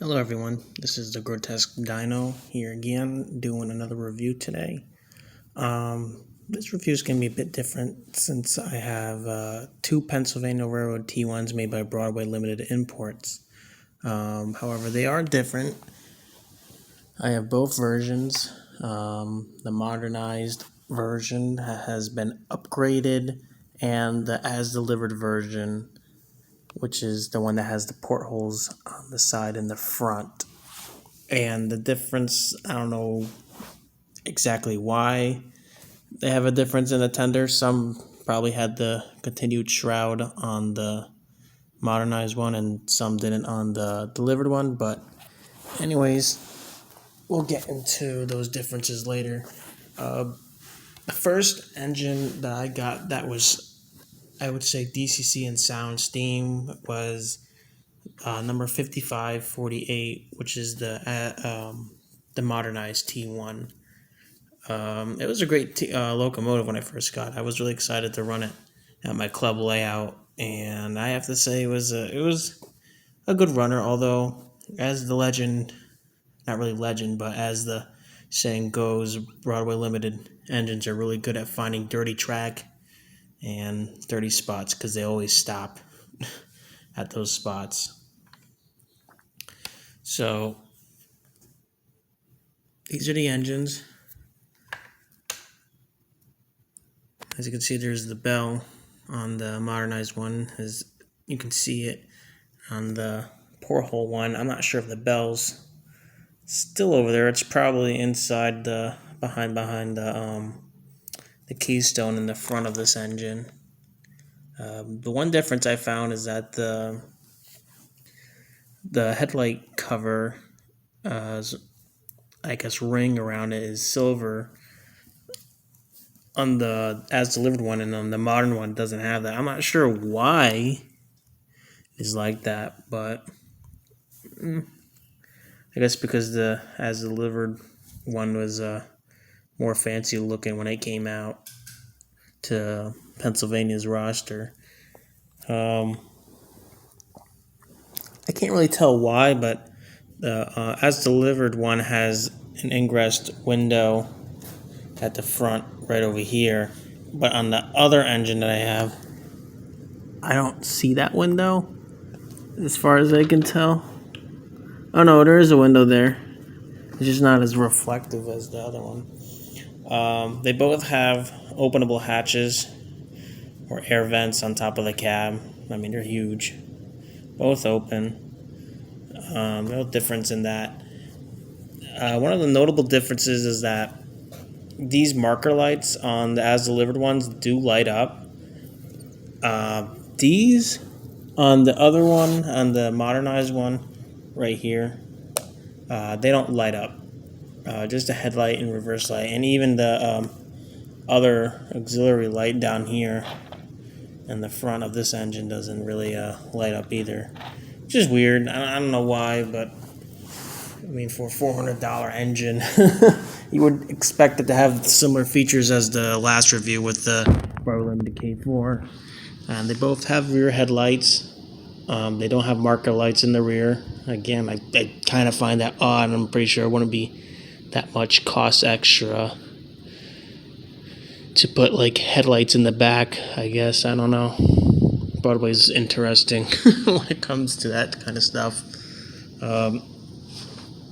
Hello everyone, this is the Grotesque Dino here again doing another review today. This review is going to be a bit different since I have two Pennsylvania Railroad T1s made by Broadway Limited Imports. However, they are different. I have both versions. The modernized version has been upgraded, and the as-delivered version, which is the one that has the portholes on the side and the front. And the difference, I don't know exactly why they have a difference in the tender. Some probably had the continued shroud on the modernized one and some didn't on the delivered one. But anyways, we'll get into those differences later. The first engine that I got that was, I would say, DCC and Sound Steam was number 5548, which is the modernized T1. It was a great locomotive when I first got it. I was really excited to run it at my club layout, and I have to say it was a good runner. Although, as the legend, not really legend, but as the saying goes, Broadway Limited engines are really good at finding dirty track and dirty spots because they always stop at those spots. So these are the engines. As you can see, there's the bell on the modernized one. As you can see it on the porthole one. I'm not sure if the bell's still over there. It's probably inside the behind the keystone in the front of this engine. The one difference I found is that the headlight cover, I guess, ring around it is silver on the as delivered one, and on the modern one doesn't have that. I'm not sure why it's like that, but I guess because the as delivered one was more fancy looking when it came out to Pennsylvania's roster. I can't really tell why, but the as delivered one has an ingress window at the front right over here, but on the other engine that I have, I don't see that window as far as I can tell. Oh no, there is a window there. It's just not as reflective as the other one. They both have openable hatches or air vents on top of the cab. I mean, they're huge. Both open. No difference in that. One of the notable differences is that these marker lights on the as-delivered ones do light up. These on the other one, on the modernized one, right here, they don't light up. Just a headlight and reverse light, and even the other auxiliary light down here in the front of this engine doesn't really light up either, which is weird. I don't know why, but I mean, for a $400 engine, you would expect it to have similar features as the last review with the Broadway Limited K4. And they both have rear headlights. They don't have marker lights in the rear. Again, I kind of find that odd. I'm pretty sure it wouldn't be that much cost extra to put like headlights in the back, I guess. I don't know. Broadway's interesting when it comes to that kind of stuff.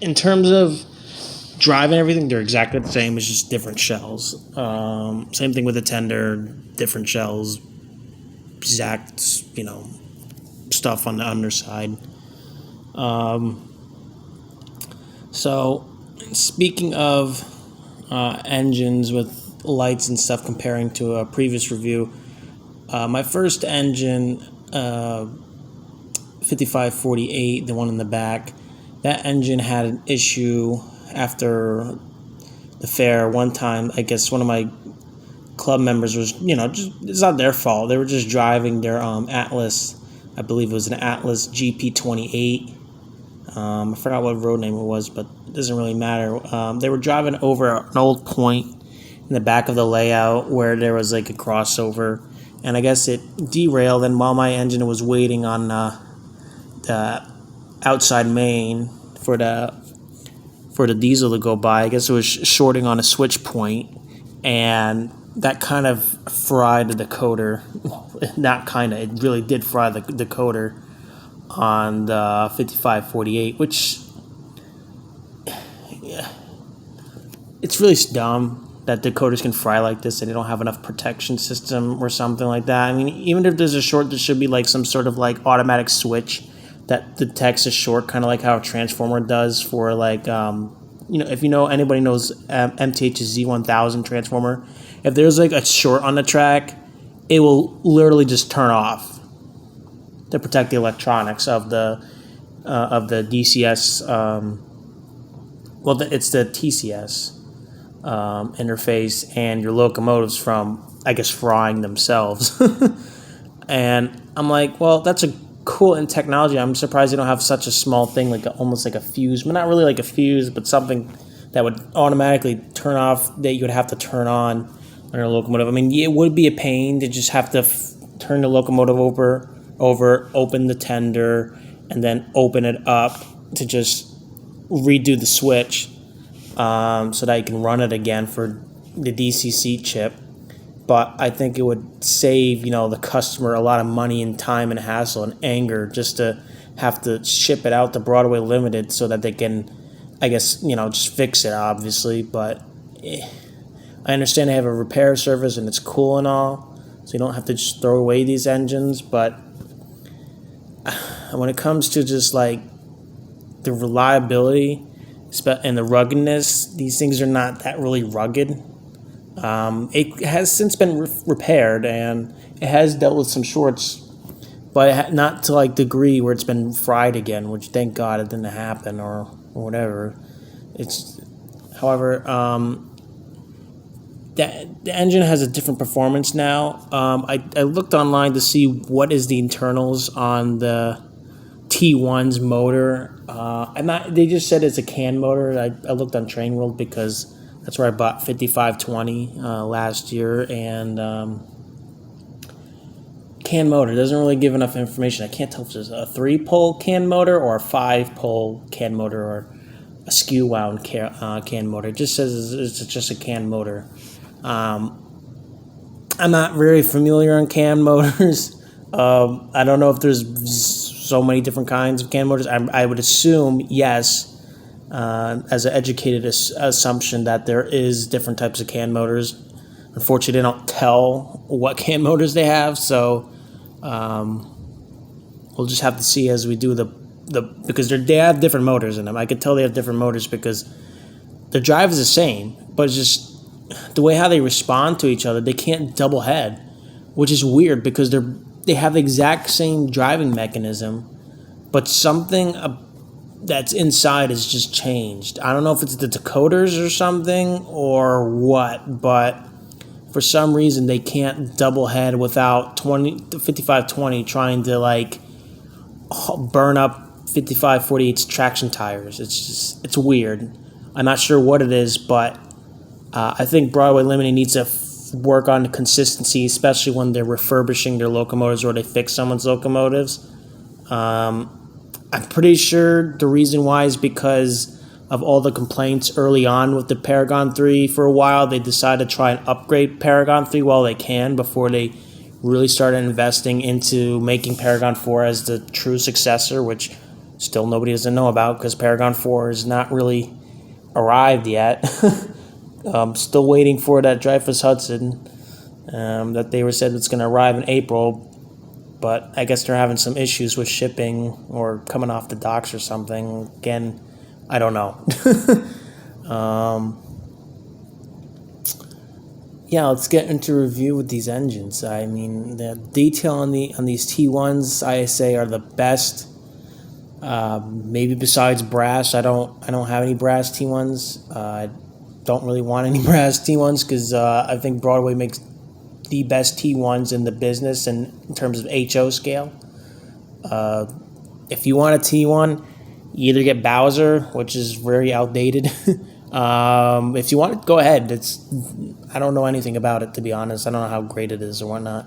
In terms of drive and everything, they're exactly the same. It's just different shells. Same thing with the tender, different shells, exact, stuff on the underside. So, speaking of engines with lights and stuff, comparing to a previous review, my first engine, 5548, the one in the back, that engine had an issue after the fair. One time, I guess one of my club members was, just, it's not their fault. They were just driving their Atlas. I believe it was an Atlas GP28. I forgot what road name it was, but it doesn't really matter. They were driving over an old point in the back of the layout where there was like a crossover, and I guess it derailed. And while my engine was waiting on the outside main, for the diesel to go by. I guess it was shorting on a switch point, and that kind of fried the decoder. Not kind of, it really did fry the decoder on the 5548, which, yeah, it's really dumb that decoders can fry like this and they don't have enough protection system or something like that. I mean, even if there's a short, there should be like some sort of like automatic switch that detects a short, kind of like how a transformer does for like, if anybody knows MTH's Z1000 transformer, if there's like a short on the track, it will literally just turn off to protect the electronics of the DCS. It's the TCS interface and your locomotives from, I guess, frying themselves. And I'm like, well, that's a cool in technology. I'm surprised they don't have such a small thing, like almost like a fuse, but not really like a fuse, but something that would automatically turn off that you would have to turn on your locomotive. I mean, it would be a pain to just have to turn the locomotive over, open the tender, and then open it up to just redo the switch so that you can run it again for the DCC chip. But I think it would save, the customer a lot of money and time and hassle and anger just to have to ship it out to Broadway Limited so that they can, I guess, just fix it, obviously. But I understand they have a repair service and it's cool and all, so you don't have to just throw away these engines. But when it comes to just like the reliability and the ruggedness, these things are not that really rugged. It has since been repaired and it has dealt with some shorts, but not to like degree where it's been fried again, which thank God it didn't happen or whatever. However, the engine has a different performance now. I looked online to see what is the internals on the T1's motor. They just said it's a CAN motor. I looked on Train World because that's where I bought 5520 last year, and CAN motor doesn't really give enough information. I can't tell if it's a 3-pole CAN motor or a 5-pole CAN motor or a skew wound CAN motor. It just says it's just a CAN motor. I'm not very familiar on CAN motors. I don't know if there's so many different kinds of CAN motors. I would assume yes, as an educated assumption that there is different types of CAN motors. Unfortunately, they don't tell what CAN motors they have, so we'll just have to see as we do because they have different motors in them. I could tell they have different motors because the drive is the same, but it's just the way how they respond to each other. They can't double head, which is weird because they have the exact same driving mechanism, but something that's inside is just changed. I don't know if it's the decoders or something or what, but for some reason they can't double head without 5520 trying to like burn up 5548's traction tires. It's weird. I'm not sure what it is, but I think Broadway Limited needs to work on the consistency, especially when they're refurbishing their locomotives or they fix someone's locomotives. I'm pretty sure the reason why is because of all the complaints early on with the Paragon 3. For a while, they decided to try and upgrade Paragon 3 while they can before they really started investing into making Paragon 4 as the true successor, which still nobody doesn't know about because Paragon 4 is not really arrived yet. Still waiting for that Dreyfus Hudson that they were said it's going to arrive in April. But I guess they're having some issues with shipping or coming off the docks or something. Again, I don't know. Let's get into review with these engines. I mean, the detail on these T1s, I say, are the best. Maybe besides brass, I don't have any brass T1s. I don't really want any brass T1s because I think Broadway makes the best T1s in the business in terms of HO scale. If you want a T1, you either get Bowser, which is very outdated. If you want it, go ahead. I don't know anything about it, to be honest. I don't know how great it is or whatnot.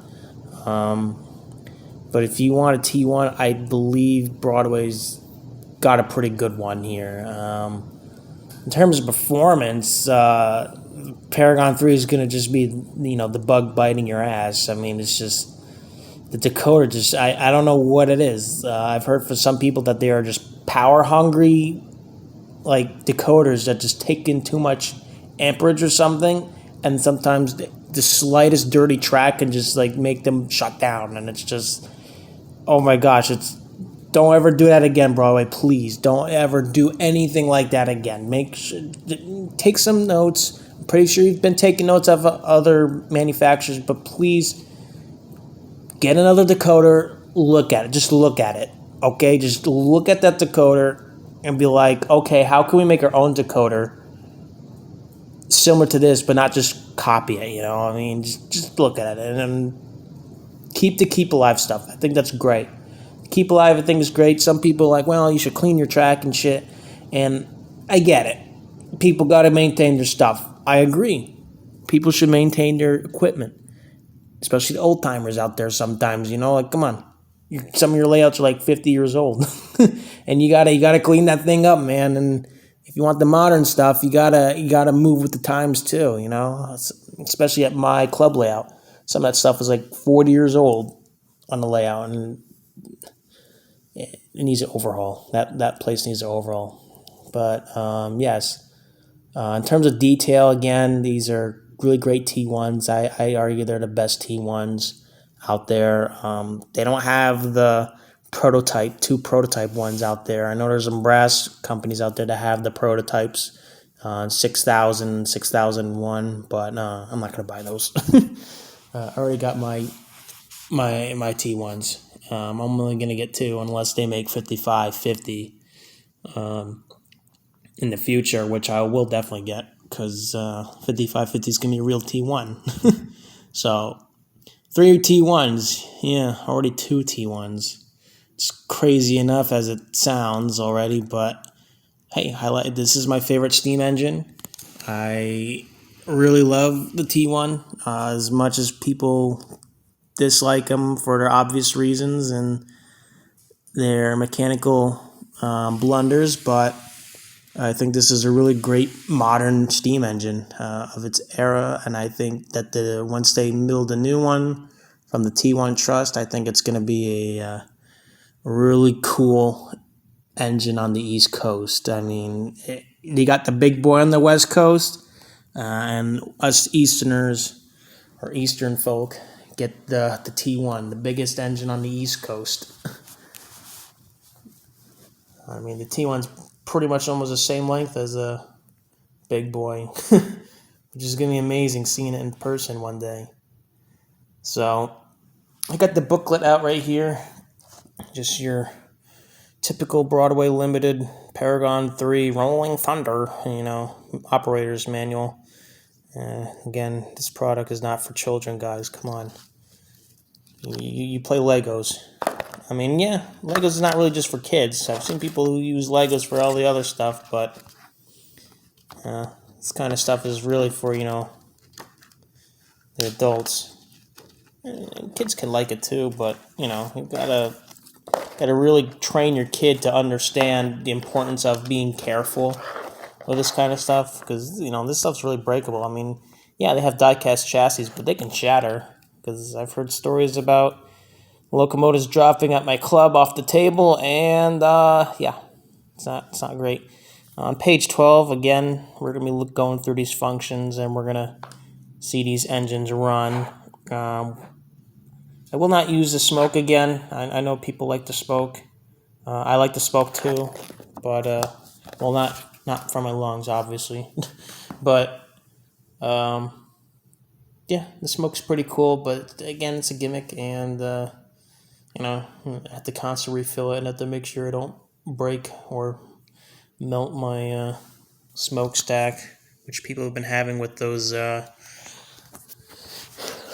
But if you want a T1, I believe Broadway's got a pretty good one here. In terms of performance, Paragon 3 is going to just be, the bug biting your ass. I mean, it's just, the decoder just, I don't know what it is. I've heard from some people that they are just power hungry, like decoders that just take in too much amperage or something, and sometimes the slightest dirty track can just like make them shut down, and it's just, oh my gosh, don't ever do that again, Broadway. Please don't ever do anything like that again. Take some notes. I'm pretty sure you've been taking notes of other manufacturers, but please get another decoder. Look at it. Just look at it. Okay, just look at that decoder and be like, okay, how can we make our own decoder similar to this, but not just copy it? I mean, just look at it and keep alive stuff. I think that's great. Keep alive, I think, is great. Some people are like, well, you should clean your track and shit. And I get it. People got to maintain their stuff. I agree. People should maintain their equipment, especially the old timers out there sometimes. Like, come on. Some of your layouts are like 50 years old. And you gotta clean that thing up, man. And if you want the modern stuff, you gotta move with the times too, especially at my club layout. Some of that stuff is like 40 years old on the layout, and it needs an overhaul. That place needs an overhaul. But yes, in terms of detail, again, these are really great T1s. I argue they're the best T1s out there. They don't have the two prototype ones out there. I know there's some brass companies out there that have the prototypes, 6000, 6001, but I'm not gonna buy those. I already got my T1s. I'm only gonna get two unless they make 5550 in the future, which I will definitely get, because 5550 is gonna be a real T1. So 3 T1s, yeah, already 2 T1s. It's crazy enough as it sounds already, but hey, this is my favorite steam engine. I really love the T1, as much as people dislike them for their obvious reasons and their mechanical blunders, but I think this is a really great modern steam engine of its era, and I think that once they build a new one from the T1 Trust, I think it's going to be a really cool engine on the East Coast. I mean, they got the big boy on the West Coast, and us Easterners or Eastern folk get the T1, the biggest engine on the East Coast. I mean, the T1's pretty much almost the same length as a big boy, which is going to be amazing seeing it in person one day. So I got the booklet out right here, just your typical Broadway Limited Paragon 3 Rolling Thunder, operator's manual. Again, this product is not for children, guys. Come on. You play Legos. I mean, yeah, Legos is not really just for kids. I've seen people who use Legos for all the other stuff, but this kind of stuff is really for, the adults. Kids can like it too, but, you've got to really train your kid to understand the importance of being careful with this kind of stuff, because, this stuff's really breakable. I mean, yeah, they have die-cast chassis, but they can shatter, because I've heard stories about locomotives dropping at my club off the table, and yeah, it's not great. On page 12, again, we're going to be going through these functions, and we're going to see these engines run. I will not use the smoke again. I know people like the smoke. I like the smoke too, but well, not for my lungs, obviously. But yeah, the smoke's pretty cool, but again, it's a gimmick, and I have to constantly refill it, and have to make sure I don't break or melt my smokestack, which people have been having with those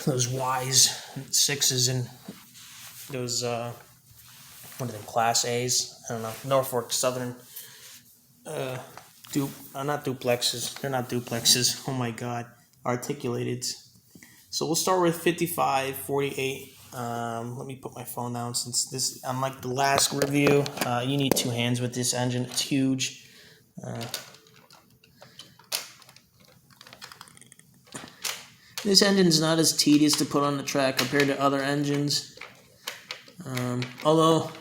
Ys, 6s, and those what are they, Class A's? I don't know, Norfolk Southern. Not duplexes. They're not duplexes. Oh my God, articulated. So we'll start with 55, 48, Let me put my phone down since this, unlike the last review, you need two hands with this engine. It's huge. This engine's not as tedious to put on the track compared to other engines. Although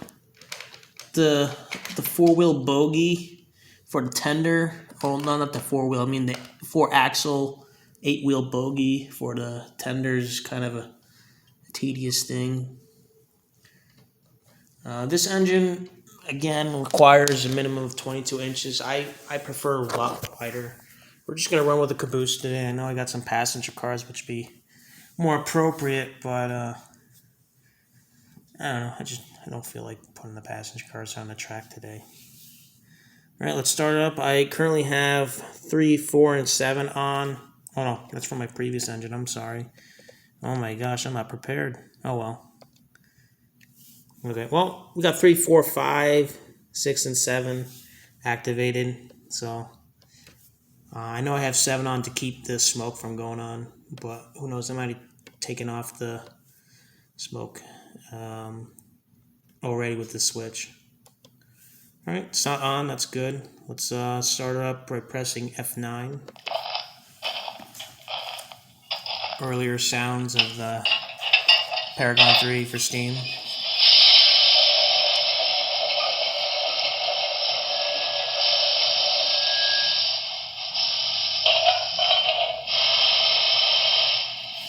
the four-wheel bogie for the tender, well, no, not the four-wheel, I mean the four-axle, eight-wheel bogie for the tender is kind of a tedious thing. This engine, again, requires a minimum of 22 inches. I prefer a lot wider. We're just going to run with the caboose today. I know I got some passenger cars, which would be more appropriate, but I don't know. I don't feel like putting the passenger cars on the track today. All right, let's start it up. I currently have 3, 4, and 7 on. Oh, no, that's from my previous engine. I'm sorry. Oh, my gosh, I'm not prepared. Oh, well. Okay, well, we got 3, 4, 5, 6, and 7 activated, so... I know I have 7 on to keep the smoke from going on, but who knows, I might have taken off the smoke already with the switch. Alright, it's not on, that's good. Let's start it up by pressing F9. Earlier sounds of the Paragon 3 for steam.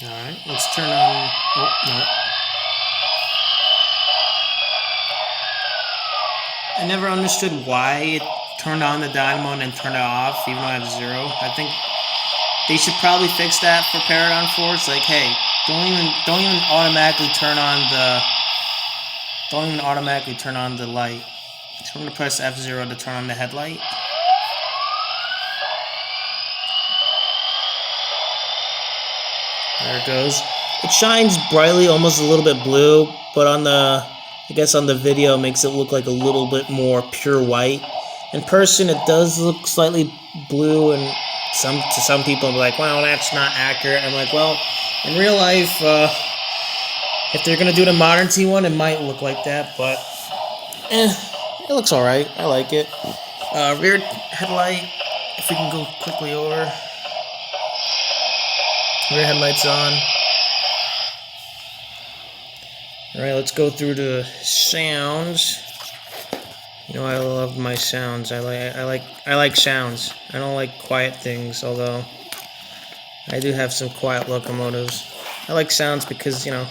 Alright, let's turn on... Oh, no. I never understood why it turned on the dynamo and then turned it off, even though I have 0. I think they should probably fix that for Paragon 4. It's like, hey, don't even automatically turn on the light. So I'm going to press F0 to turn on the headlight. There it goes. It shines brightly, almost a little bit blue, but on the, I guess on the video, it makes it look like a little bit more pure white. In person, it does look slightly blue, and to some people, be like, "Well, that's not accurate." I'm like, well, in real life, if they're gonna do the modern T1, it might look like that, but it looks all right. I like it. Rear headlight. If we can go quickly over. Rear headlights on. Alright, let's go through the sounds. You know, I love my sounds. I like sounds. I don't like quiet things, although I do have some quiet locomotives. I like sounds because, you know,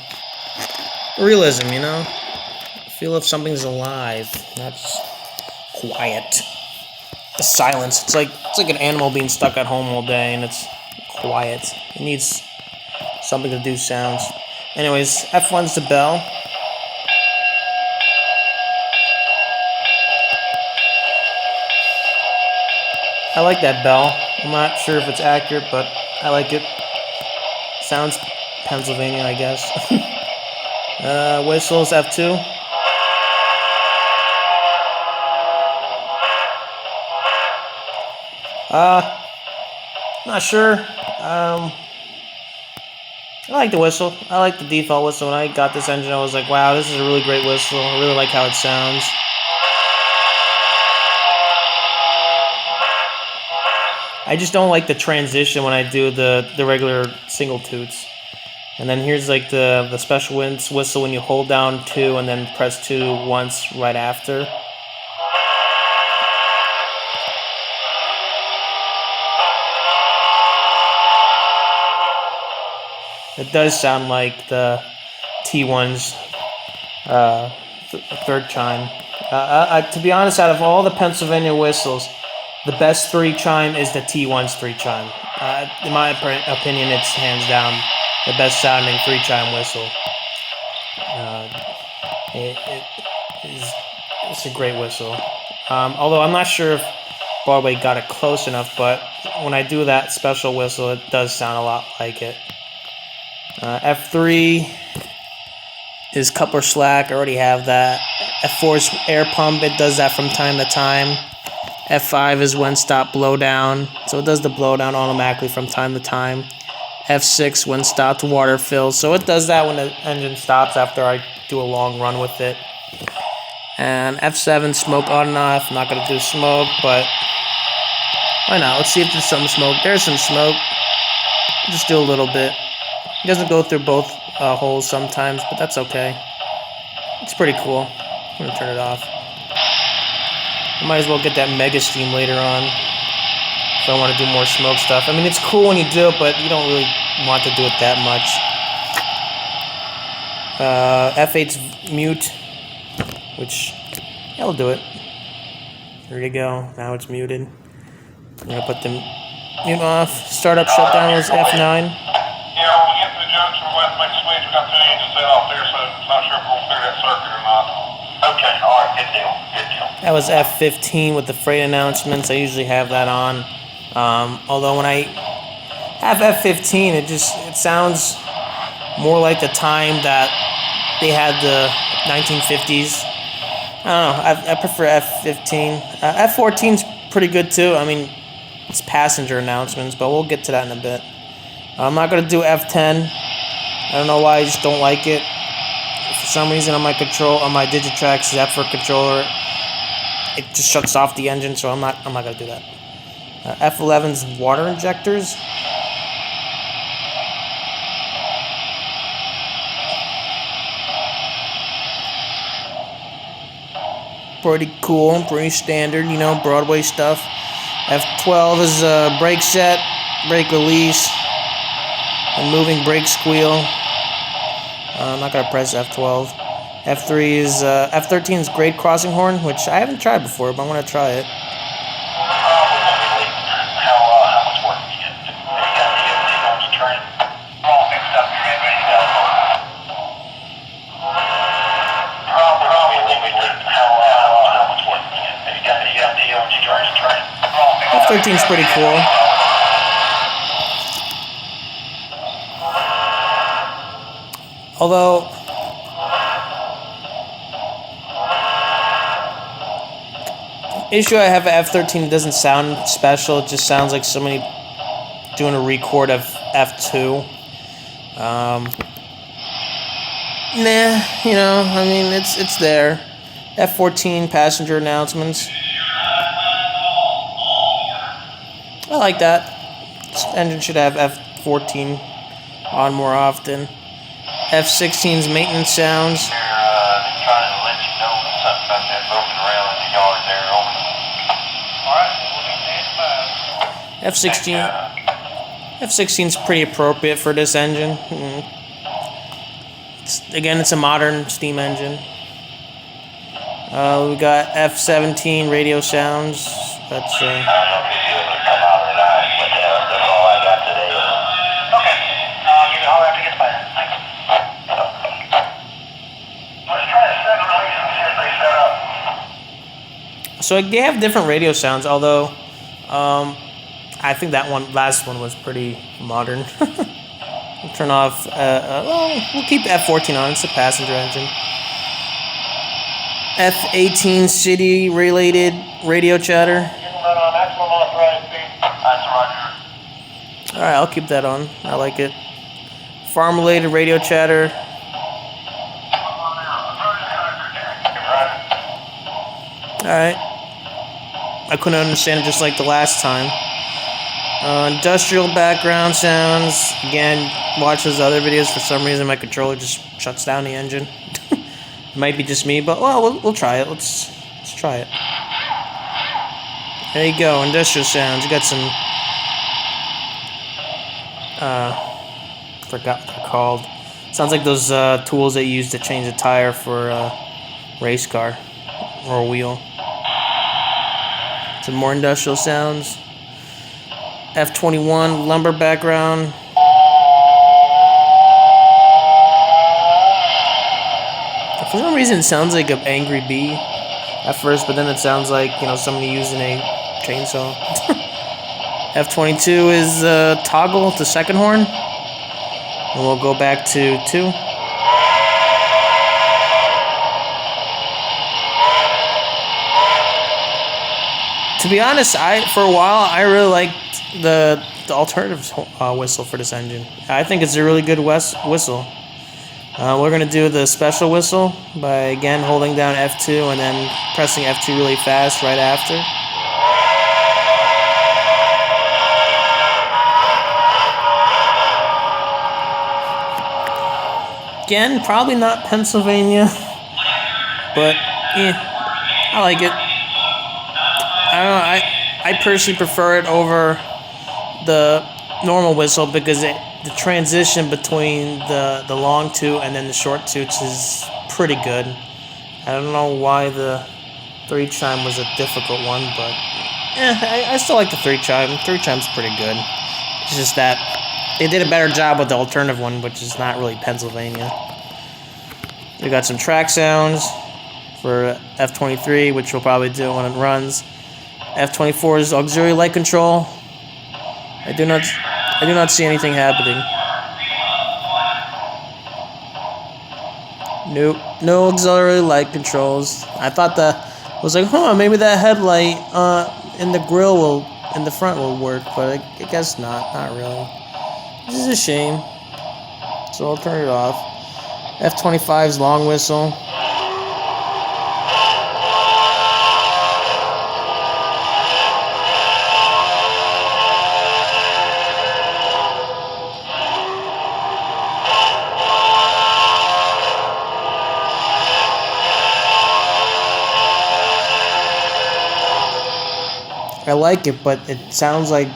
realism, you know? I feel if something's alive, not just quiet. The silence. It's like an animal being stuck at home all day and it's quiet. It needs something to do sounds. Anyways, F1's the bell. I like that bell. I'm not sure if it's accurate, but I like it. Sounds Pennsylvania, I guess. Whistles F2. Not sure. I like the whistle. I like the default whistle. When I got this engine, I was like, wow, this is a really great whistle. I really like how it sounds. I just don't like the transition when I do the regular single toots. And then here's like the special whistle when you hold down 2 and then press 2 once right after. It does sound like the T1's third chime. To be honest, out of all the Pennsylvania whistles, the best 3 chime is the T1's 3 chime. In my opinion, it's hands down the best sounding 3 chime whistle. It's a great whistle. Although I'm not sure if Broadway got it close enough, but when I do that special whistle, it does sound a lot like it. F3 is coupler slack. I already have that. F4 is air pump. It does that from time to time. F5 is when stop blowdown. So it does the blowdown automatically from time to time. F6 when stopped water fills. So it does that when the engine stops after I do a long run with it. And F7 smoke on and off. I'm not going to do smoke, but why not? Let's see if there's some smoke. There's some smoke. Just do a little bit. It doesn't go through both holes sometimes, but that's okay. It's pretty cool. I'm going to turn it off. I might as well get that mega steam later on if I want to do more smoke stuff. I mean, it's cool when you do it, but you don't really want to do it that much. F8's mute, which, yeah, I'll do it. There you go. Now it's muted. I'm going to put the mute off. Startup shutdown was F9. Yeah, when we get to the junction, we'll have to make a switch. We've got 2 engines set off there, so I'm not sure if we'll clear that circuit or not. Okay, all right, good deal, good deal. That was F15 with the freight announcements. I usually have that on. Although when I have F15, it sounds more like the time that they had the 1950s. I don't know. I prefer F15. F14's pretty good too. I mean, it's passenger announcements, but we'll get to that in a bit. I'm not gonna do F10. I don't know why. I just don't like it. For some reason, on my Digitrax Zephyr controller, it just shuts off the engine. So I'm not gonna do that. F11's water injectors. Pretty cool, pretty standard, you know, Broadway stuff. F12 is brake set, brake release, and moving brake squeal. I'm not gonna press F12. F3 is F13 is grade crossing horn, which I haven't tried before, but I want to try it. F13 is pretty cool. Although issue I have at F13, it doesn't sound special. It just sounds like somebody doing a record of F2. Nah, you know, I mean, it's there. F14 passenger announcements. I like that. This engine should have F14 on more often. F16's maintenance sounds. Trying to let you know something about that broken rail in the yard there. All right, we'll F16. F16's pretty appropriate for this engine. It's a modern steam engine. We got F17 radio sounds. That's So they have different radio sounds, although I think that last one was pretty modern. We'll turn off, well, we'll keep F14 on, it's a passenger engine. F18 city-related radio chatter. Alright, I'll keep that on, I like it. Farm-related radio chatter. Alright. I couldn't understand it just like the last time. Industrial background sounds. Again, watch those other videos. For some reason, my controller just shuts down the engine. It might be just me, but well, we'll try it. Let's try it. There you go, industrial sounds. You got some. Forgot what they're called. Sounds like those tools that you use to change a tire for a race car or a wheel. Some more industrial sounds. F21 lumber background. For some reason, it sounds like an angry bee at first, but then it sounds like, you know, somebody using a chainsaw. F22 is toggle to second horn, and we'll go back to 2. To be honest, for a while I really liked the the alternative whistle for this engine. I think it's a really good whistle. We're going to do the special whistle by, again, holding down F2 and then pressing F2 really fast right after. Again, probably not Pennsylvania, but I like it. I don't know, I personally prefer it over the normal whistle because the transition between the long toot and then the short toots is pretty good. I don't know why the 3 chime was a difficult one, but I still like the 3 chime. 3 chime's pretty good. It's just that they did a better job with the alternative one, which is not really Pennsylvania. We got some track sounds for F23, which we'll probably do when it runs. F24 is auxiliary light control. I do not see anything happening. Nope, no auxiliary light controls. I thought I was like, maybe that headlight in the grill in the front will work, but I guess not really. This is a shame. So I'll turn it off. F25's long whistle. I like it, but it sounds like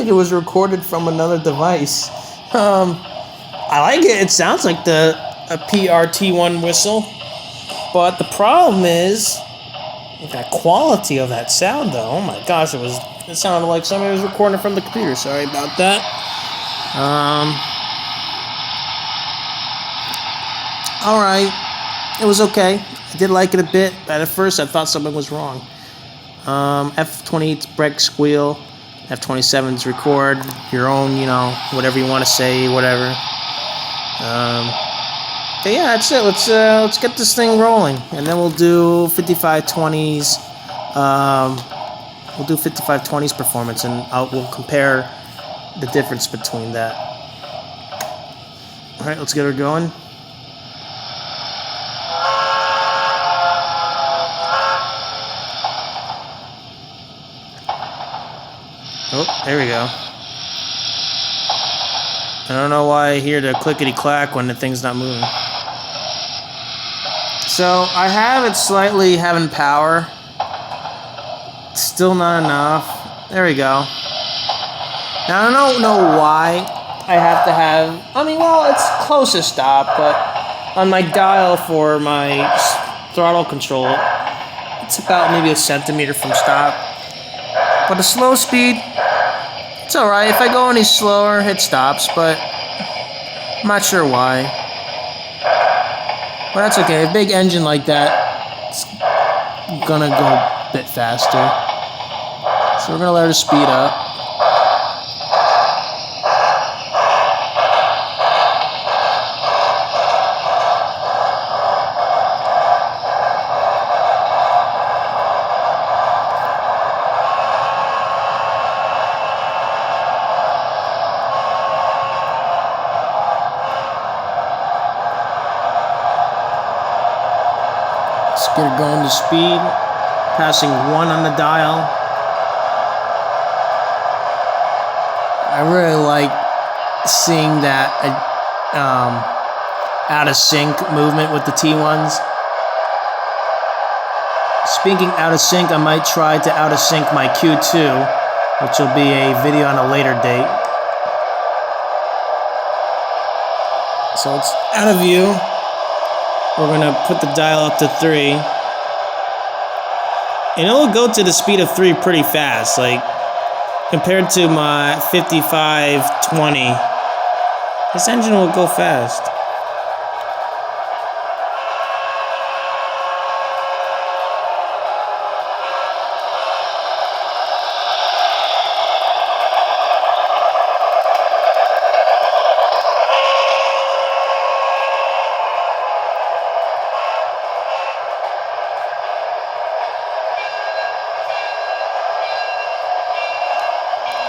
it was recorded from another device. I like it. It sounds like a PRR T1 whistle, but the problem is that quality of that sound, though. Oh my gosh, it sounded like somebody was recording from the computer. Sorry about that. All right, it was okay. I did like it a bit, but at first I thought something was wrong. F28's brake squeal, F27's record your own, whatever you want to say, whatever. But yeah, that's it. Let's get this thing rolling, and then we'll do 5520s. We'll do 5520s performance, and we'll compare the difference between that. All right, let's get her going. Oh, there we go. I don't know why I hear the clickety-clack when the thing's not moving. So, I have it slightly having power. Still not enough. There we go. Now, I don't know why I have to have... it's close to stop, but on my dial for my throttle control, it's about maybe 1 centimeter from stop. But a slow speed... it's alright, if I go any slower, it stops, but I'm not sure why. But that's okay, a big engine like that, it's gonna go a bit faster. So we're gonna let her speed up. Let's get her going to speed, passing 1 on the dial. I really like seeing that out of sync movement with the T1s. Speaking out of sync, I might try to out of sync my Q2, which will be a video on a later date. So it's out of view. We're going to put the dial up to 3. And it'll go to the speed of 3 pretty fast. Like, compared to my 5520, this engine will go fast.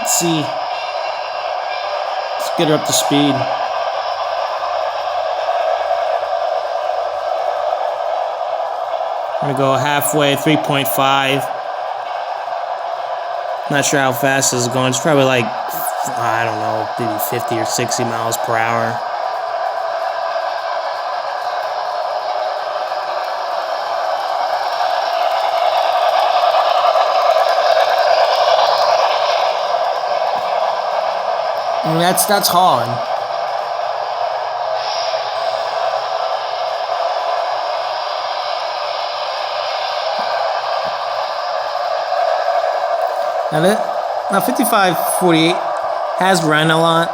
Let's see. Let's get her up to speed. I'm gonna go halfway, 3.5. Not sure how fast this is going. It's probably like, I don't know, maybe 50 or 60 miles per hour. And that's hauling. Now 5548 has run a lot,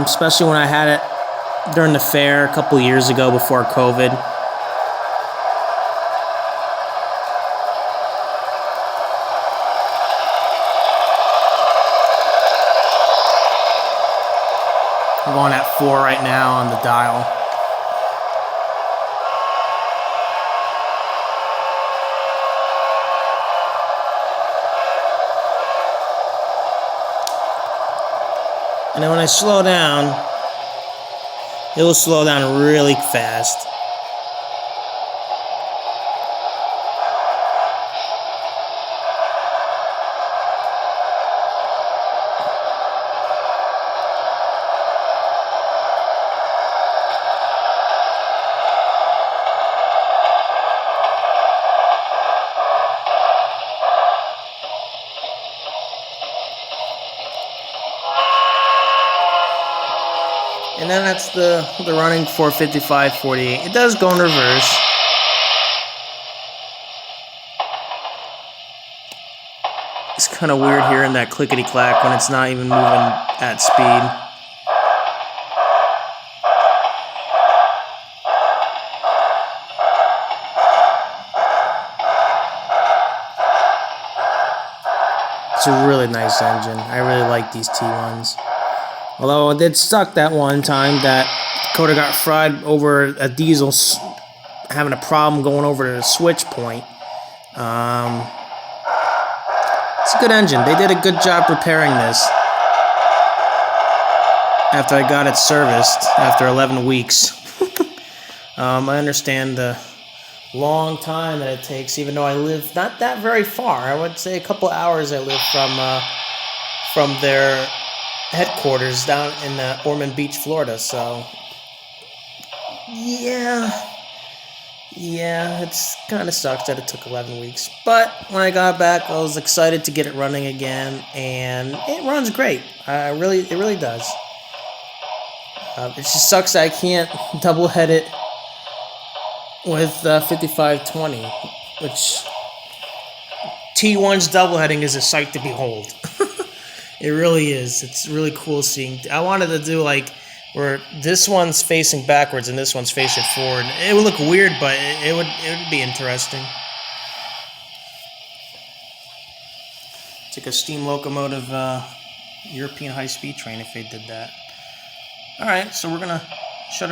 especially when I had it during the fair a couple years ago before COVID. I'm going at 4 right now on the dial. And then when I slow down, it will slow down really fast. And then that's the running for 5548. It does go in reverse. It's kind of weird hearing that clickety-clack when it's not even moving at speed. It's a really nice engine. I really like these T1s. Although it did suck that one time that Dakota got fried over a diesel having a problem going over to the switch point. It's a good engine. They did a good job repairing this after I got it serviced after 11 weeks. I understand the long time that it takes, even though I live not that very far. I would say a couple hours I live from their headquarters down in Ormond Beach, Florida. So yeah, it's kind of sucks that it took 11 weeks. But when I got back, I was excited to get it running again, and it runs great. It really does. It just sucks that I can't double head it with 5520, which T1's double heading is a sight to behold. It really is. It's really cool seeing. I wanted to do like where this one's facing backwards and this one's facing forward. It would look weird, but it would be interesting. It's like a steam locomotive European high-speed train if they did that. All right, so we're gonna